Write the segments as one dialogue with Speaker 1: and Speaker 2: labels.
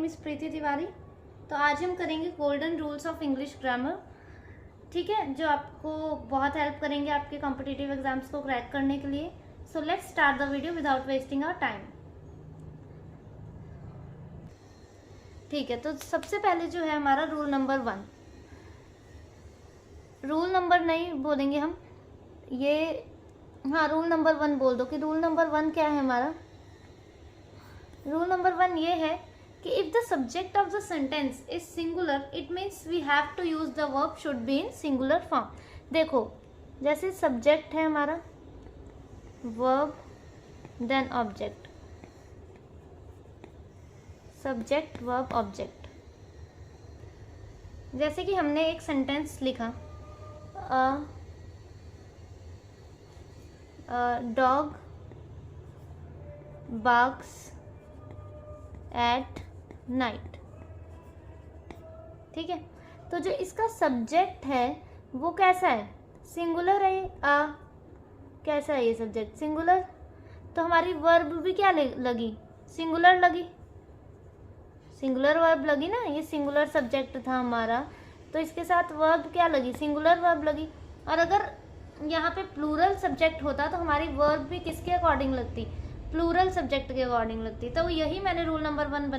Speaker 1: Name is प्रीति तिवारी। तो आज हम करेंगे golden rules of English grammar, ठीक है, जो आपको बहुत हेल्प करेंगे आपके कॉम्पिटिटिव एग्जाम्स को क्रैक करने के लिए। So let's start the video without wasting our time. ठीक है, तो सबसे पहले जो है हमारा रूल नंबर 1, रूल नंबर नहीं बोलेंगे हम, ये हाँ रूल नंबर 1 बोल दो कि रूल नंबर 1 क्या है हमारा। रूल नंबर 1 ये है कि if the subject of the sentence is singular it means we have to use the verb should be in singular form. देखो जैसे सब्जेक्ट है हमारा, verb then object, subject verb object. जैसे कि हमने एक सेंटेंस लिखा, डॉग बार्क्स एट नाइट, ठीक है। तो जो इसका सब्जेक्ट है वो कैसा है, सिंगुलर है। कैसा है ये सब्जेक्ट, सिंगुलर। तो हमारी वर्ब भी क्या लगी, सिंगुलर लगी, सिंगुलर वर्ब लगी ना, ये सिंगुलर सब्जेक्ट था हमारा, तो इसके साथ वर्ब क्या लगी, सिंगुलर वर्ब लगी। और अगर यहाँ पे प्लूरल सब्जेक्ट होता तो हमारी वर्ब भी किसके अकॉर्डिंग लगती, प्लूरल सब्जेक्ट के अकॉर्डिंग लगती। तो यही मैंने रूल नंबर 1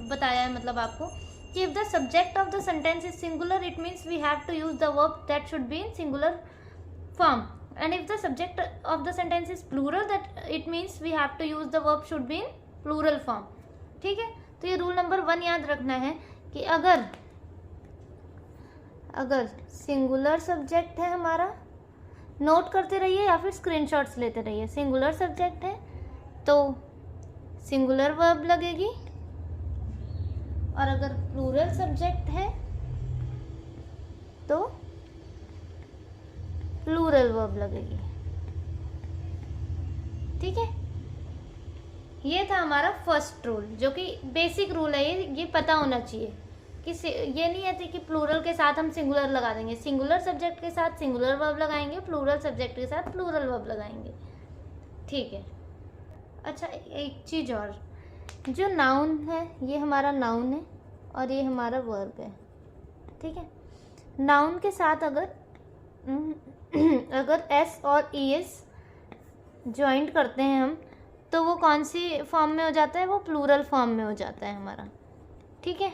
Speaker 1: बताया है, मतलब आपको कि if the subject of the sentence is singular it means we have to use the verb that should be in singular form, and if the subject of the sentence is plural that it means we have to use the verb should be in plural form, ठीक है। तो ये rule number 1 याद रखना है कि अगर singular subject है हमारा, नोट करते रहिए या फिर स्क्रीनशॉट्स लेते रहिए। सिंगुलर सब्जेक्ट है तो सिंगुलर वर्ब लगेगी, और अगर प्लूरल सब्जेक्ट है तो प्लूरल वर्ब लगेगी, ठीक है। ये था हमारा फर्स्ट रूल, जो कि बेसिक रूल है, ये पता होना चाहिए कि ये नहीं है कि प्लूरल के साथ हम सिंगुलर लगा देंगे, सिंगुलर सब्जेक्ट के साथ सिंगुलर वर्ब लगाएंगे, प्लूरल सब्जेक्ट के साथ प्लूरल वर्ब लगाएंगे, ठीक है। अच्छा एक चीज़ और, जो नाउन है ये हमारा नाउन है और ये हमारा वर्ब है, ठीक है। नाउन के साथ अगर एस और ई एस ज्वाइंट करते हैं हम तो वो कौन सी फॉर्म में हो जाता है, वो प्लूरल फॉर्म में हो जाता है हमारा, ठीक है।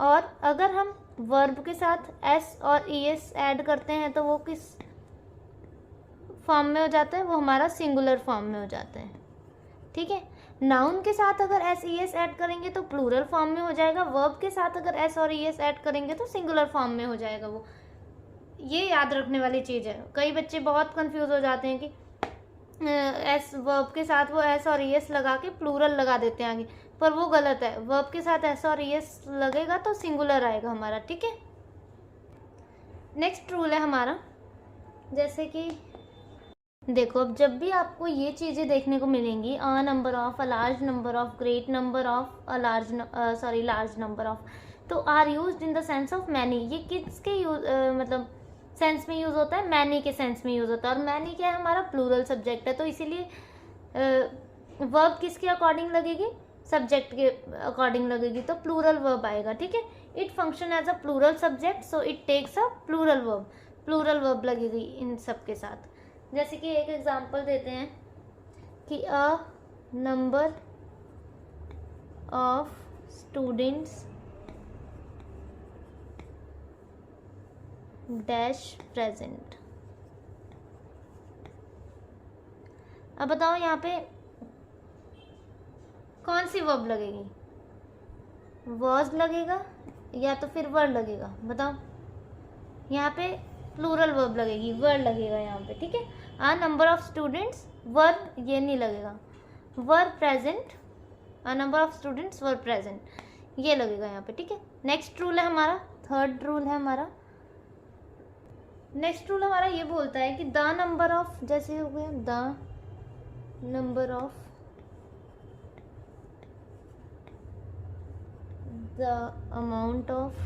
Speaker 1: और अगर हम वर्ब के साथ एस और ई एस ऐड करते हैं तो वो किस फॉर्म में हो जाता है, वो हमारा सिंगुलर फॉर्म में हो जाता है, ठीक है। नाउन के साथ अगर एस ई एस ऐड करेंगे तो प्लूरल फॉर्म में हो जाएगा, वर्ब के साथ अगर एस और ई एस ऐड करेंगे तो सिंगुलर फॉर्म में हो जाएगा वो। ये याद रखने वाली चीज़ है। कई बच्चे बहुत कंफ्यूज हो जाते हैं कि एस वर्ब के साथ वो एस और ई एस लगा के प्लूरल लगा देते हैं आगे, पर वो गलत है। वर्ब के साथ एस और ई एस लगेगा तो सिंगुलर आएगा हमारा, ठीक है। नेक्स्ट रूल है हमारा, जैसे कि देखो अब जब भी आपको ये चीज़ें देखने को मिलेंगी, a number of, a large number of, great number of, a large number of, तो are used in the sense of many. ये किसके मतलब सेंस में यूज़ होता है, मैनी के सेंस में यूज़ होता है। और मैनी क्या है, हमारा प्लूरल सब्जेक्ट है, तो इसीलिए वर्ब किसके अकॉर्डिंग लगेगी, सब्जेक्ट के अकॉर्डिंग लगेगी, तो प्लूरल वर्ब आएगा, ठीक है। It function as a plural subject so it takes a plural verb लगेगी इन सब के साथ। जैसे कि एक एग्जांपल देते हैं कि अ number of students dash present. अब बताओ यहाँ पे कौन सी वर्ब लगेगी, वॉज लगेगा या तो फिर वर्ड लगेगा, बताओ। यहाँ पे प्लूरल वर्ब लगेगी, वर्ड लगेगा यहाँ पे, ठीक है। अ नंबर ऑफ स्टूडेंट्स, वर्ब ये नहीं लगेगा, were present, a number of students were present, ये लगेगा यहाँ पे, ठीक है। नेक्स्ट रूल है हमारा, थर्ड रूल है हमारा। नेक्स्ट रूल हमारा ये बोलता है कि द नंबर ऑफ, जैसे हो गया the number of the amount of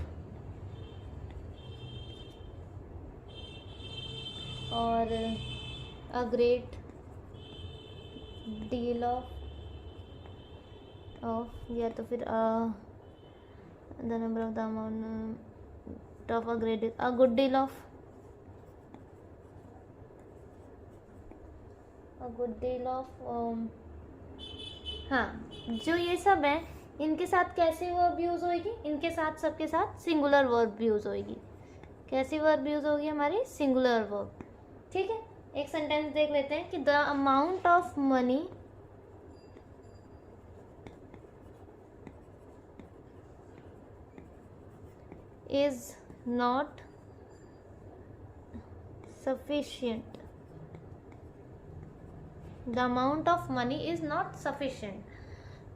Speaker 1: और अ ग्रेट डील ऑफ या तो फिर the number of the amount of a great a good deal of, a good deal of. हाँ, जो ये सब है इनके साथ कैसे वर्ब यूज होगी, इनके साथ सबके साथ सिंगुलर वर्ब यूज होगी। कैसी वर्ब यूज होगी हमारी, सिंगुलर वर्ब। ठीक है, एक सेंटेंस देख लेते हैं कि the amount of money is not sufficient, the amount of money is not sufficient.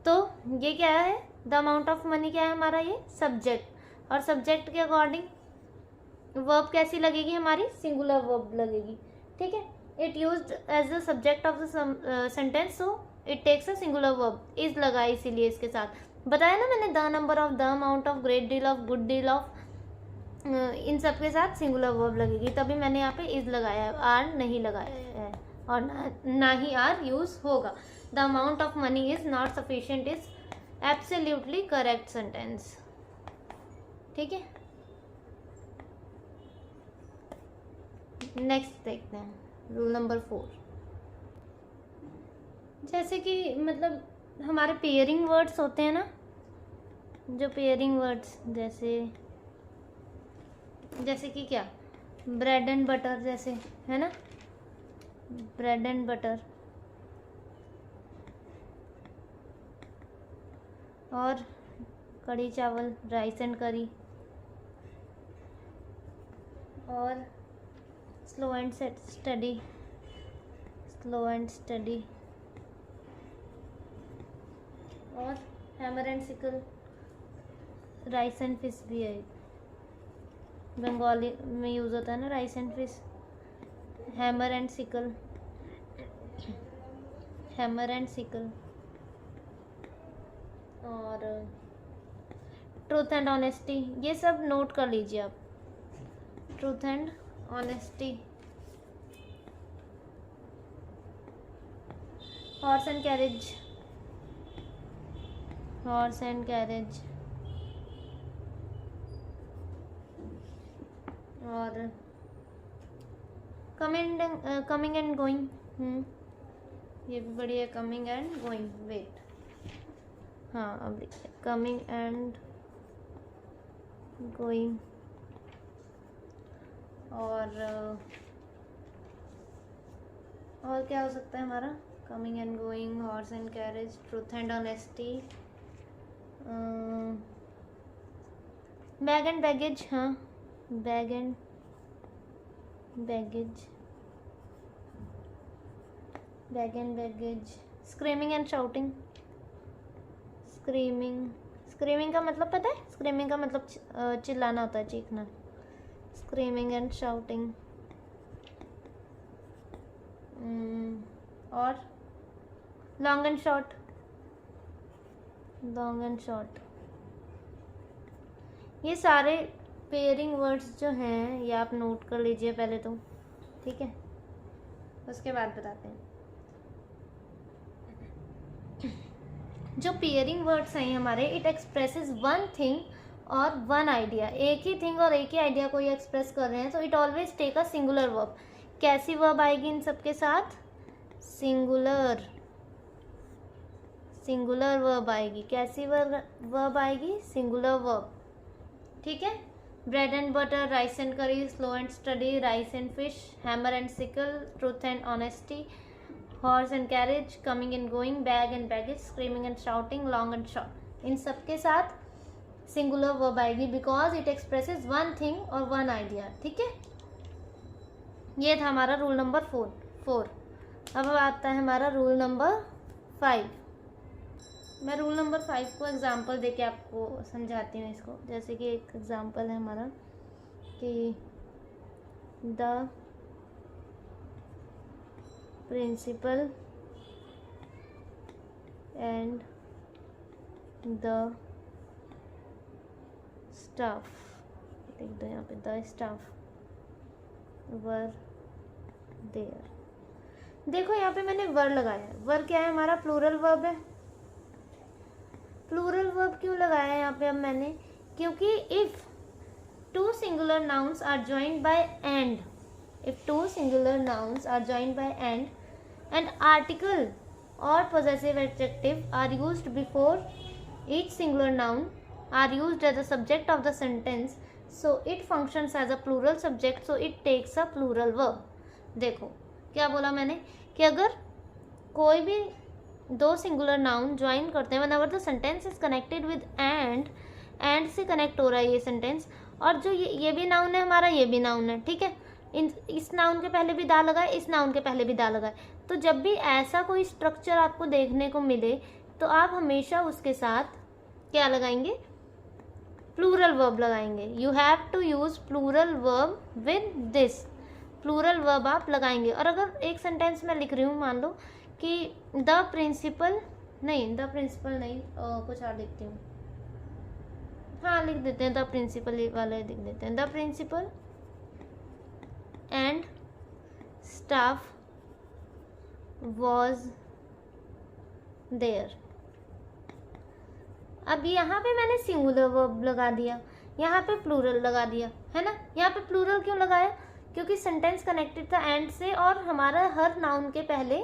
Speaker 1: तो ये क्या है, द अमाउंट ऑफ मनी क्या है हमारा, ये सब्जेक्ट, और सब्जेक्ट के अकॉर्डिंग वर्ब कैसी लगेगी हमारी, सिंगुलर वर्ब लगेगी। ठीक है, it used as the subject of the sentence, so it takes a singular verb, is लगा इसीलिए इसके साथ। बताया ना मैंने, the number of, the amount of, great deal of, good deal of, इन सब के साथ सिंगुलर वर्ब लगेगी, तभी मैंने यहाँ पे इज लगाया है, आर नहीं लगाया है, और ना ही आर यूज होगा। The amount of money is not sufficient is absolutely correct sentence. ठीक है, नेक्स्ट देखते हैं रूल नंबर 4। जैसे कि मतलब हमारे पेयरिंग वर्ड्स होते हैं ना, जो पेयरिंग वर्ड्स जैसे कि क्या, ब्रेड एंड बटर जैसे, है ना, ब्रेड एंड बटर, और कढ़ी चावल, राइस एंड करी, और slow and steady, slow and steady, और hammer and sickle, rice and fish भी है, बंगाली में यूज़ होता है ना rice and fish, hammer and sickle, hammer and sickle, और ट्रूथ एंड ऑनेस्टी, ये सब नोट कर लीजिए आप, truth and honesty, horse and carriage, horse and carriage, और कमिंग एंड गोइंग, ये भी बढ़िया, कमिंग एंड गोइंग, वेट, हाँ अब लिखते हैं कमिंग एंड गोइंग, और क्या हो सकता है हमारा, coming and going, horse and carriage, truth and honesty, bag and baggage, हाँ bag and baggage, bag and baggage, screaming and shouting, screaming, screaming का मतलब पता है, स्क्रीमिंग का मतलब चिल्लाना होता है, चीखना, स्क्रीमिंग एंड शाउटिंग, और long and short, long and short, ये सारे पेयरिंग वर्ड्स जो हैं ये आप नोट कर लीजिए पहले तो, ठीक है, उसके बाद बताते हैं। जो पेयरिंग वर्ड्स हैं हमारे, इट एक्सप्रेसेस वन थिंग और वन आइडिया, एक ही थिंग और एक ही आइडिया को ये एक्सप्रेस कर रहे हैं, तो it always take a singular verb. कैसी वर्ब आएगी इन सबके साथ, सिंगुलर, सिंगुलर वर्ब आएगी। कैसी वर्ब आएगी, सिंगुलर वर्ब, ठीक है। Bread and butter, rice and curry, slow and steady, rice and fish, hammer and sickle, truth and honesty, horse and carriage, coming and going, bag and baggage, screaming and shouting, long and short, इन सबके साथ singular verb आएगी because it expresses one thing और one idea, ठीक है। ये था हमारा रूल नंबर 4। अब आता है हमारा रूल नंबर 5। मैं रूल नंबर 5 को एग्जाम्पल देके आपको समझाती हूँ इसको। जैसे कि एक एग्जाम्पल है हमारा कि the principal and the staff, लिख दो यहाँ पे, द स्टाफ वर देयर। देखो यहाँ पे मैंने वर लगाया है। वर क्या है हमारा, प्लूरल वर्ब है। प्लूरल वर्ब क्यों लगाया है यहाँ पे अब मैंने, क्योंकि if two singular nouns are joined by and, if two singular nouns are joined by and article or possessive adjective are used before each singular noun are used as the subject of the sentence, so it functions as a plural subject, so it takes a plural verb. देखो क्या बोला मैंने कि अगर कोई भी दो singular noun join करते हैं, whenever the sentence is connected with and से कनेक्ट हो रहा है ये सेंटेंस, और जो ये भी नाउन है हमारा, ये भी नाउन है, ठीक है, इस नाउन के पहले भी दा लगा है, इस नाउन के पहले भी दा लगा है, तो जब भी ऐसा कोई स्ट्रक्चर आपको देखने को मिले तो आप हमेशा उसके साथ क्या लगाएंगे, प्लूरल वर्ब लगाएंगे. You have to use plural verb with this, plural verb आप लगाएंगे. और अगर एक सेंटेंस में लिख रही हूँ, मान लो कि द प्रिंसिपल नहीं, कुछ और लिखती हूँ, हाँ लिख देते हैं द प्रिंसिपल वाले लिख देते हैं, the principal and staff was there. अब यहाँ पे मैंने सिंगुलर वर्ब लगा दिया, यहाँ पे प्लूरल लगा दिया, है ना. यहाँ पे प्लूरल क्यों लगाया, क्योंकि सेंटेंस कनेक्टेड था एंड से, और हमारा हर नाउन के पहले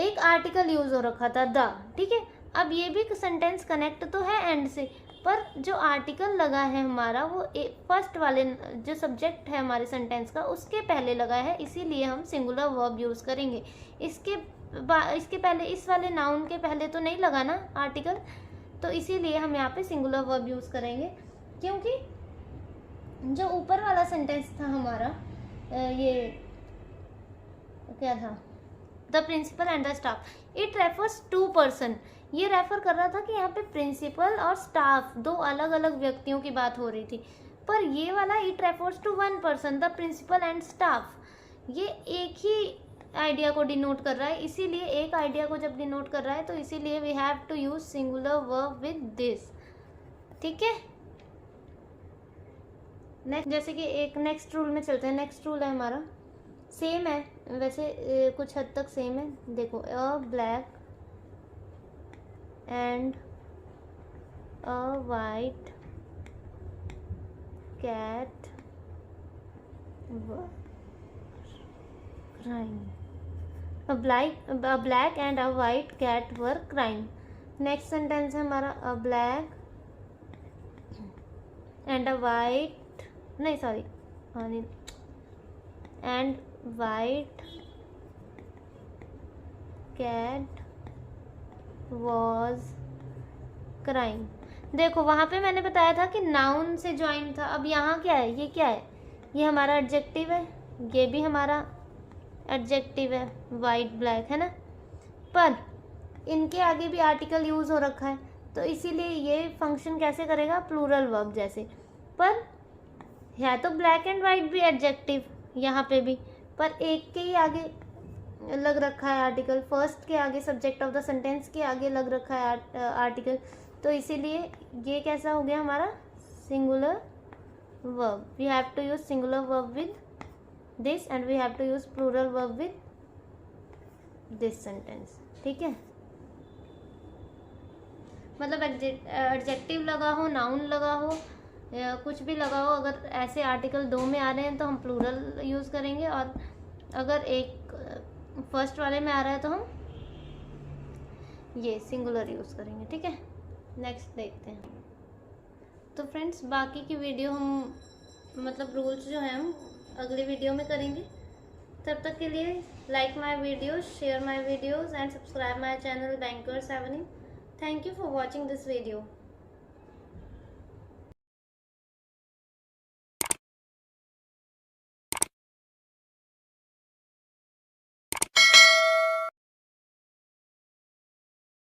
Speaker 1: एक आर्टिकल यूज हो रखा था द, ठीक है. अब ये भी सेंटेंस कनेक्ट तो है एंड से, पर जो आर्टिकल लगा है हमारा वो फर्स्ट वाले जो सब्जेक्ट है हमारे सेंटेंस का उसके पहले लगा है, इसीलिए हम सिंगुलर वर्ब यूज़ करेंगे. इसके पहले इस वाले नाउन के पहले तो नहीं लगा ना आर्टिकल, तो इसीलिए हम यहाँ पे सिंगुलर वर्ब यूज़ करेंगे. क्योंकि जो ऊपर वाला सेंटेंस था हमारा, ये क्या था, the principal and the staff, it refers to person, ये रेफर कर रहा था कि यहाँ पे प्रिंसिपल और स्टाफ दो अलग अलग व्यक्तियों की बात हो रही थी, पर ये वाला it refers to one person, the principal and staff, ये एक ही आइडिया को डिनोट कर रहा है. इसीलिए एक आइडिया को जब डिनोट कर रहा है तो इसीलिए we have to use singular verb with this, ठीक है. नेक्स्ट, जैसे कि एक नेक्स्ट रूल में चलते हैं. नेक्स्ट रूल है हमारा, सेम है वैसे, कुछ हद तक सेम है. देखो, अ black and a white cat were crying. A black and a white cat were crying. Next sentence है हमारा, a black and a white, नहीं sorry, and white cat was crying. देखो वहाँ पे मैंने बताया था कि नाउन से ज्वाइन था. अब यहाँ क्या है, ये क्या है, ये हमारा एडजेक्टिव है, ये भी हमारा एडजेक्टिव है, वाइट ब्लैक, है ना. पर इनके आगे भी आर्टिकल यूज़ हो रखा है, तो इसीलिए ये फंक्शन कैसे करेगा, प्लूरल वर्ब जैसे. पर है तो ब्लैक एंड वाइट भी एडजेक्टिव यहाँ पे भी, पर एक के ही आगे लग रखा है आर्टिकल, फर्स्ट के आगे, सब्जेक्ट ऑफ द सेंटेंस के आगे लग रखा है आर्टिकल, तो इसीलिए ये कैसा हो गया हमारा, singular verb. We have to use singular verb with this and we have to use plural verb with this sentence, ठीक है. मतलब एडजेक्टिव लगा हो, नाउन लगा हो, या कुछ भी लगा हो, अगर ऐसे आर्टिकल दो में आ रहे हैं तो हम प्लूरल यूज़ करेंगे, और अगर एक फर्स्ट वाले में आ रहा है तो हम ये सिंगुलर यूज़ करेंगे, ठीक है. नेक्स्ट देखते हैं. तो फ्रेंड्स, बाकी की वीडियो हम मतलब रूल्स जो हैं हम अगली वीडियो में करेंगे. तब तक के लिए like my videos, share my videos and subscribe my channel bankers Avenue. Thank you for watching this video.